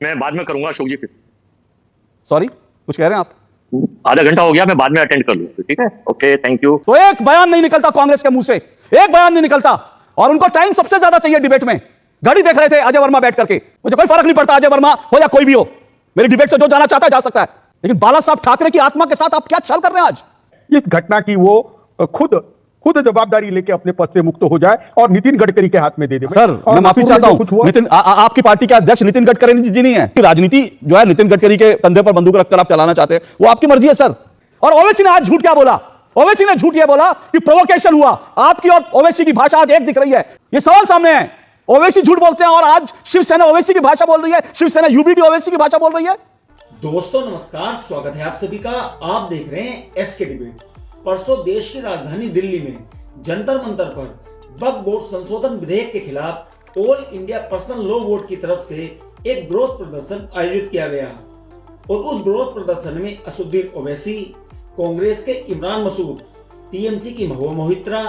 मैं बाद में करूंगा अशोक जी फिर। सॉरी, कुछ कह रहे हैं आप? आधा घंटा हो गया, मैं बाद में अटेंड कर लूँ, ठीक है? Okay, thank you. तो एक बयान नहीं निकलता कांग्रेस के मुंह से, एक बयान नहीं निकलता, और उनको टाइम सबसे ज्यादा चाहिए डिबेट में। घड़ी देख रहे थे अजय वर्मा बैठ करके। मुझे कोई फर्क नहीं पड़ता अजय वर्मा हो या कोई भी हो, मेरी डिबेट से जो जाना चाहता है जा सकता है, लेकिन बाला साहब ठाकरे की आत्मा के साथ आप क्या छल कर रहे हैं आज? इस घटना की वो खुद जवाबदारी लेके अपने पद से मुक्त हो जाए और नितिन गडकरी के हाथ में दे दे। सर, मैं माफी चाहता हूं, नितिन आपकी पार्टी के अध्यक्ष नितिन गडकरी जी नहीं है। राजनीति जो है नितिन गडकरी के कंधे पर बंदूक रखकर आप चलाना चाहते हैं, वो आपकी मर्जी है सर। और ओवैसी ने आज झूठ क्या बोला? ओवैसी ने झूठ यह बोला कि प्रोवोकेशन हुआ। आपकी और ओवैसी की भाषा आज एक दिख रही है, ये सवाल सामने है। ओवैसी झूठ बोलते हैं और आज शिवसेना ओवैसी की भाषा बोल रही है, शिवसेना यूबीडी ओवैसी की भाषा बोल रही है। दोस्तों नमस्कार, स्वागत है आप सभी का। आप देख रहे हैं एसके डिबेट। परसों देश की राजधानी दिल्ली में जंतर मंतर पर वक्फ बोर्ड संशोधन विधेयक के खिलाफ all India personal law board की तरफ से एक विरोध प्रदर्शन आयोजित किया गया और उस विरोध प्रदर्शन में असदुद्दीन ओवैसी, कांग्रेस के इमरान मसूद, टीएमसी की महबूबा मोहित्रा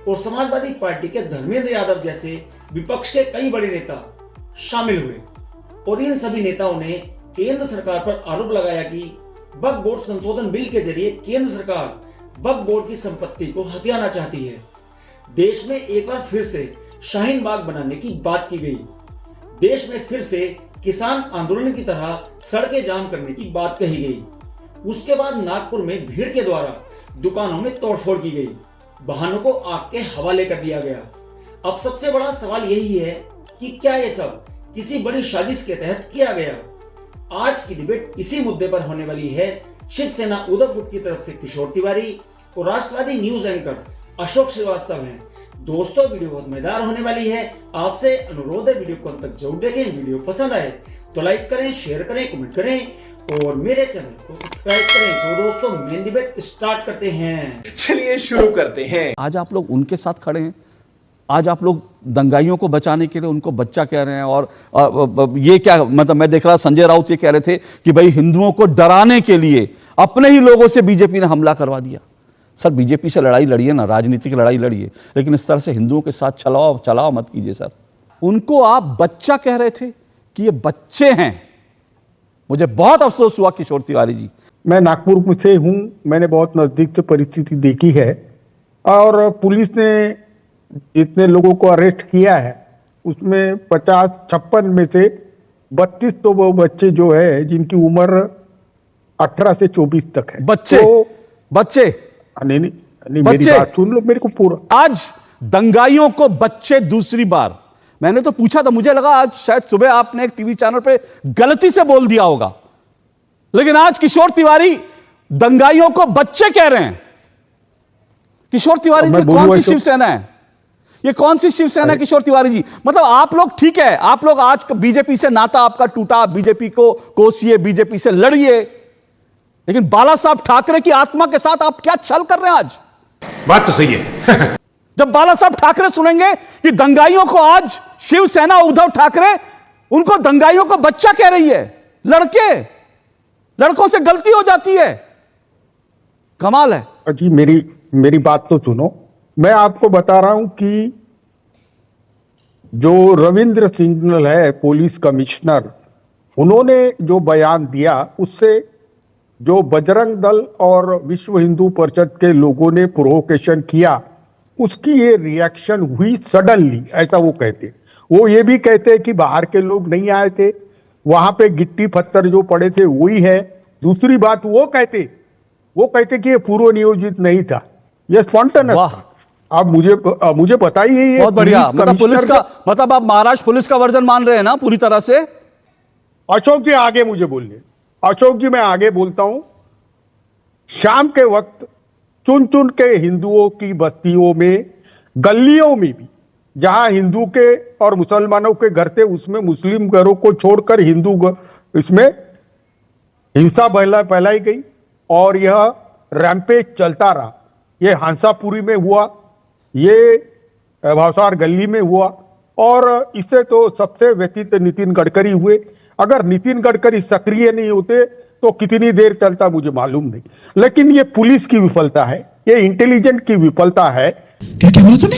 और समाजवादी पार्टी के धर्मेंद्र यादव जैसे विपक्ष के कई बड़े नेता शामिल हुए। और इन सभी नेताओं ने केंद्र सरकार पर आरोप लगाया कि वक्फ बोर्ड संशोधन बिल के जरिए केंद्र सरकार वक्फ बोर्ड की संपत्ति को हथियाना चाहती है। देश में एक बार फिर से शाहीन बाग बनाने की बात की गई। देश में फिर से किसान आंदोलन की तरह सड़कें जाम करने की बात कही गई। उसके बाद नागपुर में भीड़ के द्वारा दुकानों में तोड़फोड़ की गई, वाहनों को आग के हवाले कर दिया गया। अब सबसे बड़ा सवाल यही है कि क्या ये सब किसी बड़ी साजिश के तहत किया गया? आज की डिबेट इसी मुद्दे पर होने वाली है। शिवसेना उद्धव गुट की तरफ से किशोर तिवारी और राष्ट्रवादी न्यूज एंकर अशोक श्रीवास्तव हैं। दोस्तों वीडियो बहुत मजेदार होने वाली है। आपसे अनुरोध है वीडियो को अंत तक जरूर देखें। वीडियो पसंद आए तो लाइक करें, शेयर करें, कमेंट करें और मेरे चैनल को सब्सक्राइब करें। तो दोस्तों मेन डिबेट स्टार्ट करते हैं। चलिए शुरू करते हैं। आज आप लोग उनके साथ खड़े हैं, आज आप लोग दंगाइयों को बचाने के लिए उनको बच्चा कह रहे हैं। और ये क्या मतलब, मैं देख रहा संजय राउत ये कह रहे थे कि भाई हिंदुओं को डराने के लिए अपने ही लोगों से बीजेपी ने हमला करवा दिया। सर, बीजेपी से लड़ाई लड़िए ना, राजनीतिक लड़ाई लड़िए, लेकिन इस तरह से हिंदुओं के साथ चलाओ मत कीजिए सर। उनको आप बच्चा कह रहे थे कि ये बच्चे हैं। मुझे बहुत अफसोस हुआ किशोर तिवारी जी। मैं नागपुर से हूं, मैंने बहुत नजदीक से परिस्थिति देखी है और पुलिस ने जितने लोगों को अरेस्ट किया है उसमें 50-56 में से 32 तो वो बच्चे जो है जिनकी उम्र 18 से 24 तक है। बच्चे तो, बच्चे नहीं, मेरी बात सुन लो, मेरे को पूरा। आज दंगाइयों को बच्चे दूसरी बार, मैंने तो पूछा था, मुझे लगा आज शायद सुबह आपने एक टीवी चैनल पे गलती से बोल दिया होगा, लेकिन आज किशोर तिवारी दंगाइयों को बच्चे कह रहे हैं। किशोर तिवारी जी कौन सी शिवसेना है? ये कौन सी शिवसेना है किशोर तिवारी जी? मतलब आप लोग ठीक है, आप लोग आज बीजेपी से नाता आपका टूटा, बीजेपी को कोसिए, बीजेपी से लड़िए, लेकिन बाला साहब ठाकरे की आत्मा के साथ आप क्या छल कर रहे हैं आज? बात तो सही है। जब बाला साहब ठाकरे सुनेंगे कि दंगाइयों को आज शिवसेना उद्धव ठाकरे उनको दंगाइयों को बच्चा कह रही है, लड़कों से गलती हो जाती है, कमाल है जी। मेरी बात तो सुनो, मैं आपको बता रहा हूं कि जो रविंद्र सिंघल है पुलिस कमिश्नर, उन्होंने जो बयान दिया उससे जो बजरंग दल और विश्व हिंदू परिषद के लोगों ने प्रोवोकेशन किया उसकी ये रिएक्शन हुई सडनली, ऐसा वो कहते। वो ये भी कहते कि बाहर के लोग नहीं आए थे, वहां पे गिट्टी पत्थर जो पड़े थे वही है। दूसरी बात वो कहते कि ये पूर्व नियोजित नहीं था, ये स्पॉन्टेनियस था। अब मुझे बताइए, बहुत बढ़िया। मतलब पुलिस का मतलब आप महाराष्ट्र पुलिस का वर्जन मान रहे हैं ना पूरी तरह से? अशोक जी आगे मुझे बोलिए। अशोक जी मैं आगे बोलता हूं। शाम के वक्त चुन चुन के हिंदुओं की बस्तियों में, गलियों में भी जहां हिंदू के और मुसलमानों के घर थे उसमें मुस्लिम घरों को छोड़कर हिंदू इसमें हिंसा फैलाई गई और यह रैंपेज चलता रहा। ये हंसापुरी में हुआ, ये भावसार गली में हुआ और इससे तो सबसे व्यतीत नितिन गडकरी हुए। अगर नितिन गडकरी सक्रिय नहीं होते तो कितनी देर चलता मुझे मालूम नहीं, लेकिन ये पुलिस की विफलता है, ये इंटेलिजेंट की विफलता है। क्या बोला तूने?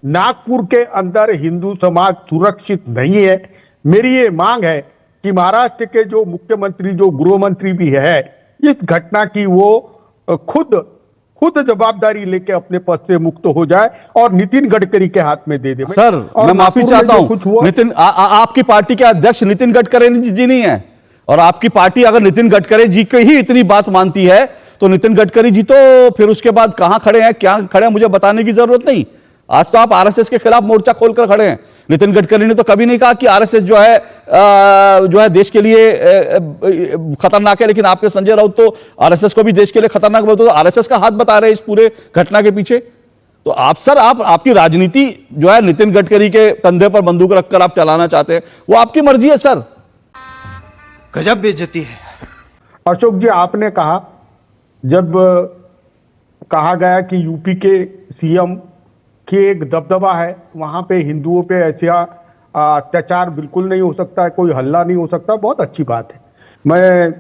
नागपुर के अंदर हिंदू समाज सुरक्षित नहीं है। मेरी ये मांग है कि महाराष्ट्र के जो मुख्यमंत्री, जो गृह मंत्री भी है, इस घटना की वो खुद जवाबदारी लेके अपने पद से मुक्त हो जाए और नितिन गडकरी के हाथ में दे दे। सर और मैं माफी नागपुर में चाहता जो हूं, कुछ हुआ, नितिन आपकी पार्टी के अध्यक्ष नितिन गडकरी जी नहीं है, और आपकी पार्टी अगर नितिन गडकरी जी की ही इतनी बात मानती है तो नितिन गडकरी जी तो फिर उसके बाद कहां खड़े हैं, क्या खड़े हैं, मुझे बताने की जरूरत नहीं। आज तो आप आरएसएस के खिलाफ मोर्चा खोलकर खड़े हैं। नितिन गडकरी ने तो कभी नहीं कहा कि आरएसएस जो है देश के लिए खतरनाक है, लेकिन आपके संजय राउत तो आरएसएस को भी देश के लिए खतरनाक बोलते, तो आरएसएस का हाथ बता रहे हैं इस पूरे घटना के पीछे। तो आप सर, आपकी राजनीति जो है नितिन गडकरी के कंधे पर बंदूक रखकर आप चलाना चाहते हैं, वो आपकी मर्जी है सर। गजब बेइज्जती है। अशोक जी, आपने कहा, जब कहा गया कि यूपी के सीएम की एक दबदबा है, वहां पे हिंदुओं पे ऐसा अत्याचार बिल्कुल नहीं हो सकता है, कोई हल्ला नहीं हो सकता, बहुत अच्छी बात है। मैं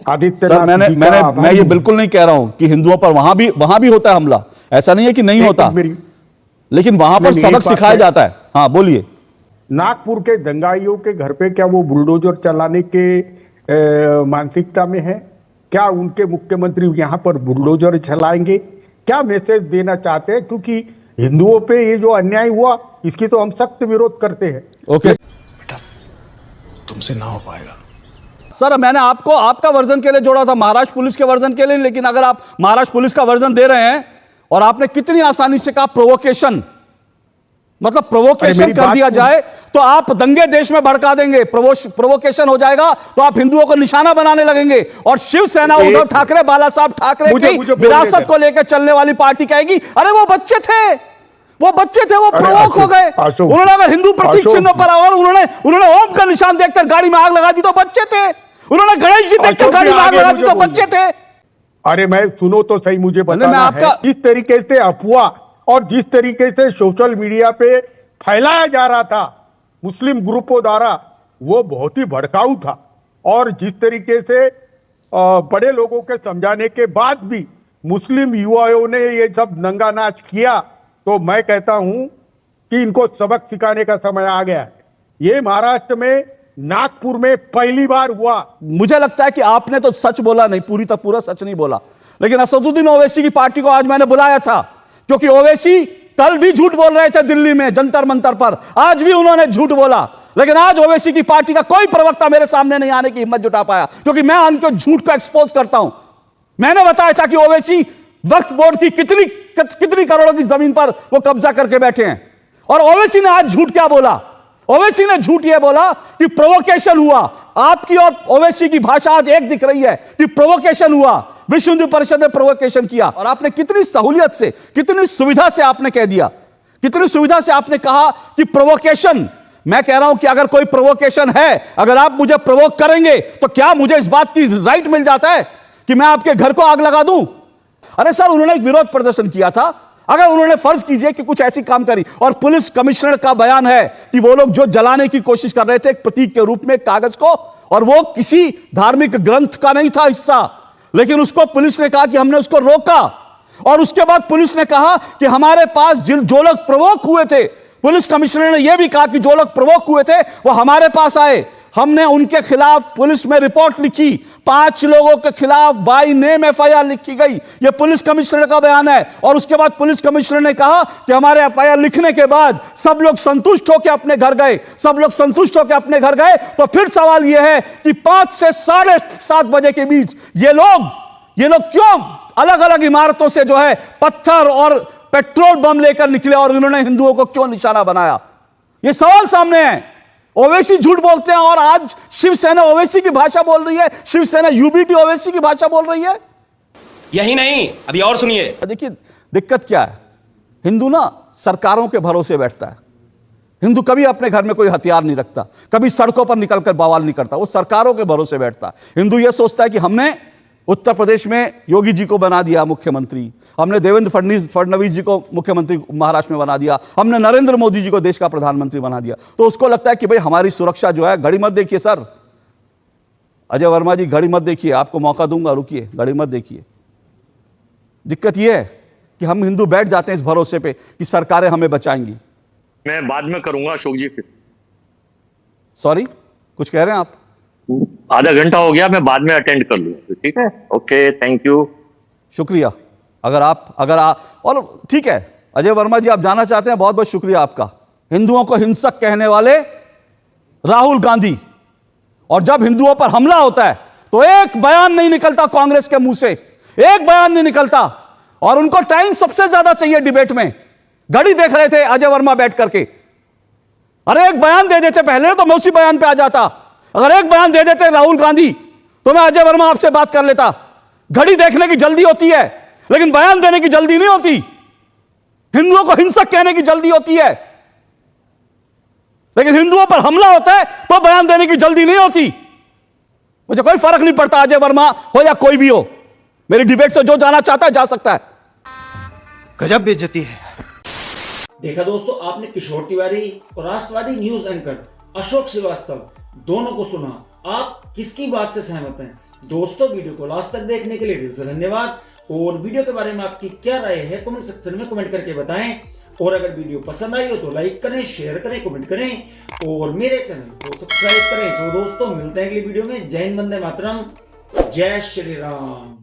आदित्यनाथ जी का आभारी मैं ये हूं। बिल्कुल नहीं कह रहा हूं कि हिंदुओं पर वहां भी होता है हमला, ऐसा नहीं है कि नहीं होता, लेकिन वहां पर नहीं, सबक एक बात सिखाया है। जाता है। हाँ बोलिए। नागपुर के दंगाइयों के घर पे क्या वो बुलडोजर चलाने के मानसिकता में है? क्या उनके मुख्यमंत्री यहां पर बुलडोजर चलाएंगे? क्या मैसेज देना चाहते हैं? क्योंकि हिंदुओं पे ये जो अन्याय हुआ, इसकी तो हम सख्त विरोध करते हैं। ओके तुमसे ना हो पाएगा। सर, मैंने आपको आपका वर्जन के लिए जोड़ा था, महाराष्ट्र पुलिस के वर्जन के लिए, लेकिन अगर आप महाराष्ट्र पुलिस का वर्जन दे रहे हैं और आपने कितनी आसानी से कहा प्रोवोकेशन, मतलब प्रोवोकेशन कर दिया जाए तो आप दंगे देश में भड़का देंगे, प्रोवोकेशन हो जाएगा तो आप हिंदुओं को निशाना बनाने लगेंगे, और शिवसेना उद्धव ठाकरे, बाला साहब ठाकरे की विरासत को लेकर चलने वाली पार्टी कहेगी अरे वो बच्चे थे, वो प्रोवोक हो गए, उन्होंने अगर हिंदू प्रतीक चिन्हों पर और उन्होंने ओम का निशान देखकर गाड़ी में आग लगा दी तो बच्चे थे, उन्होंने गणेश जी देखकर गाड़ी में आग लगा दी तो बच्चे थे। अरे मैं सुनो तो सही, मुझे बताना है, जिस तरीके से अफवाह और जिस तरीके से सोशल मीडिया पे फैलाया जा रहा था मुस्लिम ग्रुपों द्वारा, वो बहुत ही भड़काऊ था। और जिस तरीके से बड़े लोगों के समझाने के बाद भी मुस्लिम युवाओं ने ये सब नंगा नाच किया, तो मैं कहता हूं कि इनको सबक सिखाने का समय आ गया है। ये महाराष्ट्र में नागपुर में पहली बार हुआ। मुझे लगता है कि आपने तो सच बोला नहीं, पूरा सच नहीं बोला, लेकिन असदुद्दीन ओवैसी की पार्टी को आज मैंने बुलाया था, क्योंकि ओवैसी कल भी झूठ बोल रहे थे दिल्ली में जंतर मंतर पर, आज भी उन्होंने झूठ बोला, लेकिन आज ओवैसी की पार्टी का कोई प्रवक्ता मेरे सामने नहीं आने की हिम्मत जुटा पाया, क्योंकि मैं उनके झूठ को एक्सपोज करता हूं। मैंने बताया था कि ओवैसी वक्फ बोर्ड की कितनी करोड़ों की जमीन पर वो कब्जा करके बैठे हैं, और ओवैसी ने आज झूठ क्या बोला? ओवैसी ने झूठ यह बोला कि प्रोवोकेशन हुआ। आपकी और ओवैसी की भाषा आज एक दिख रही है कि प्रोवोकेशन हुआ, विश्व हिंदू परिषद ने प्रोवोकेशन किया, और आपने कितनी सहूलियत से, कितनी सुविधा से आपने कह दिया, कितनी सुविधा से आपने कहा कि प्रोवोकेशन। मैं कह रहा हूं कि अगर कोई प्रोवोकेशन है, अगर आप मुझे प्रोवोक करेंगे तो क्या मुझे इस बात की राइट मिल जाता है कि मैं आपके घर को आग लगा दूं? अरे सर, उन्होंने एक विरोध प्रदर्शन किया था, अगर उन्होंने फर्ज कीजिए कि कुछ ऐसी काम करी, और पुलिस कमिश्नर का बयान है कि वो लोग जो जलाने की कोशिश कर रहे थे एक प्रतीक के रूप में कागज को, और वो किसी धार्मिक ग्रंथ का नहीं था हिस्सा, लेकिन उसको पुलिस ने कहा कि हमने उसको रोका, और उसके बाद पुलिस ने कहा कि हमारे पास जो लोग प्रवोक हुए थे, पुलिस कमिश्नर ने यह भी कहा कि जो लोग प्रवोक हुए थे वो हमारे पास आए, हमने उनके खिलाफ पुलिस में रिपोर्ट लिखी, 5 लोगों के खिलाफ बाय नेम एफआईआर लिखी गई, यह पुलिस कमिश्नर का बयान है। और उसके बाद पुलिस कमिश्नर ने कहा कि हमारे एफआईआर लिखने के बाद सब लोग संतुष्ट होकर अपने घर गए, सब लोग संतुष्ट होकर अपने घर गए। तो फिर सवाल यह है कि 5 से 7:30 बजे के बीच ये लोग क्यों अलग अलग इमारतों से जो है पत्थर और पेट्रोल बम लेकर निकले, और इन्होंने हिंदुओं को क्यों निशाना बनाया? ये सवाल सामने है। ओवैसी झूठ बोलते हैं और आज शिवसेना ओवैसी की भाषा बोल रही है, शिवसेना यूबीटी ओवैसी की भाषा बोल रही है। यही नहीं, अभी और सुनिए। देखिए दिक्कत क्या है, हिंदू ना सरकारों के भरोसे बैठता है। हिंदू कभी अपने घर में कोई हथियार नहीं रखता, कभी सड़कों पर निकलकर बवाल नहीं करता, वो सरकारों के भरोसे बैठता है। हिंदू यह सोचता है कि हमने उत्तर प्रदेश में योगी जी को बना दिया मुख्यमंत्री, हमने देवेंद्र फडणवीस जी को मुख्यमंत्री महाराष्ट्र में बना दिया, हमने नरेंद्र मोदी जी को देश का प्रधानमंत्री बना दिया, तो उसको लगता है कि भाई हमारी सुरक्षा जो है, घड़ी मत देखिए सर, अजय वर्मा जी घड़ी मत देखिए, आपको मौका दूंगा, रुकिए, घड़ी मत देखिए। दिक्कत यह है कि हम हिंदू बैठ जाते हैं इस भरोसे पे कि सरकारें हमें बचाएंगी। मैं बाद में करूंगा अशोक जी। फिर सॉरी, कुछ कह रहे हैं आप? आधा घंटा हो गया, मैं बाद में अटेंड कर लूँ, ठीक है? Okay, thank you. शुक्रिया। अगर आप और ठीक है अजय वर्मा जी, आप जाना चाहते हैं, बहुत बहुत शुक्रिया आपका। हिंदुओं को हिंसक कहने वाले राहुल गांधी, और जब हिंदुओं पर हमला होता है तो एक बयान नहीं निकलता कांग्रेस के मुंह से, एक बयान नहीं निकलता। और उनको टाइम सबसे ज्यादा चाहिए डिबेट में। घड़ी देख रहे थे अजय वर्मा बैठ करके, अरे एक बयान दे देते पहले तो मैं उसी बयान पे आ जाता। अगर एक बयान दे देते राहुल गांधी तो मैं अजय वर्मा आपसे बात कर लेता। घड़ी देखने की जल्दी होती है लेकिन बयान देने की जल्दी नहीं होती। हिंदुओं को हिंसक कहने की जल्दी होती है लेकिन हिंदुओं पर हमला होता है तो बयान देने की जल्दी नहीं होती। मुझे कोई फर्क नहीं पड़ता अजय वर्मा हो या कोई भी हो, मेरी डिबेट से जो जाना चाहता है जा सकता है। गजब बेइज्जती है। देखा दोस्तों, आपने किशोर तिवारी और राष्ट्रवादी न्यूज एंकर अशोक श्रीवास्तव दोनों को सुना। आप किसकी बात से सहमत हैं? दोस्तों, वीडियो को लास्ट तक देखने के लिए दिल से धन्यवाद। और वीडियो के बारे में आपकी क्या राय है कमेंट सेक्शन में कमेंट करके बताएं। और अगर वीडियो पसंद आई हो तो लाइक करें, शेयर करें, कमेंट करें और मेरे चैनल को सब्सक्राइब करें। तो दोस्तों, मिलते हैं अगली वीडियो में। जय हिंद, वंदे मातरम, जय श्री राम।